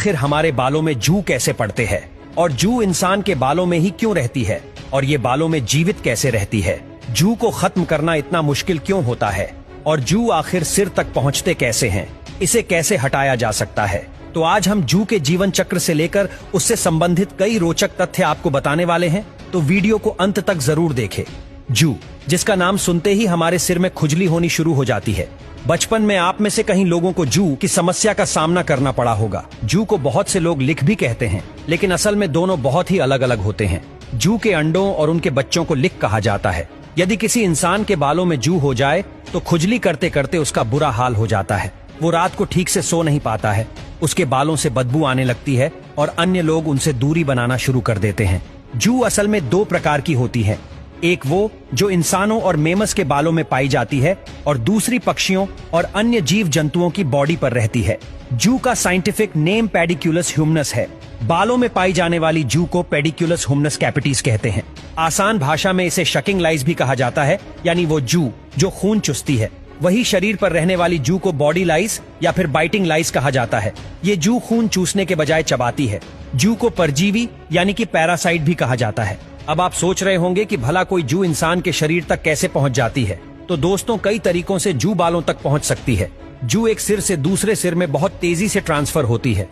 आखिर हमारे बालों में जू कैसे पड़ते हैं और जू इंसान के बालों में ही क्यों रहती है और ये बालों में जीवित कैसे रहती है। जू को खत्म करना इतना मुश्किल क्यों होता है और जू आखिर सिर तक पहुंचते कैसे हैं, इसे कैसे हटाया जा सकता है। तो आज हम जू के जीवन चक्र से लेकर उससे संबंधित कई रोचक तथ्य आपको बताने वाले हैं, तो वीडियो को अंत तक जरूर देखें। जू, जिसका नाम सुनते ही हमारे सिर में खुजली होनी शुरू हो जाती है। बचपन में आप में से कहीं लोगों को जू की समस्या का सामना करना पड़ा होगा। जू को बहुत से लोग लिक भी कहते हैं, लेकिन असल में दोनों बहुत ही अलग अलग होते हैं। जू के अंडों और उनके बच्चों को लिक कहा जाता है। यदि किसी इंसान के बालों में जू हो जाए तो खुजली करते करते उसका बुरा हाल हो जाता है। वो रात को ठीक से सो नहीं पाता है, उसके बालों से बदबू आने लगती है और अन्य लोग उनसे दूरी बनाना शुरू कर देते हैं। जू असल में दो प्रकार की होती है, एक वो जो इंसानों और मेमस के बालों में पाई जाती है और दूसरी पक्षियों और अन्य जीव जंतुओं की बॉडी पर रहती है। जू का साइंटिफिक नेम पेडिक्युलस ह्यूमनस है। बालों में पाई जाने वाली जू को पेडिक्युलस ह्यूमनस कैपिटीज कहते हैं। आसान भाषा में इसे शकिंग लाइस भी कहा जाता है, यानी वो जू जो खून चूसती है। वही शरीर पर रहने वाली जू को बॉडी लाइस या फिर बाइटिंग लाइस कहा जाता है। ये जू खून चूसने के बजाय चबाती है। जू को परजीवी यानी कि पैरासाइट भी कहा जाता है। अब आप सोच रहे होंगे कि भला कोई जू इंसान के शरीर तक कैसे पहुंच जाती है। तो दोस्तों, कई तरीकों से जू बालों तक पहुंच सकती है। जू एक सिर से दूसरे सिर में बहुत तेजी से ट्रांसफर होती है।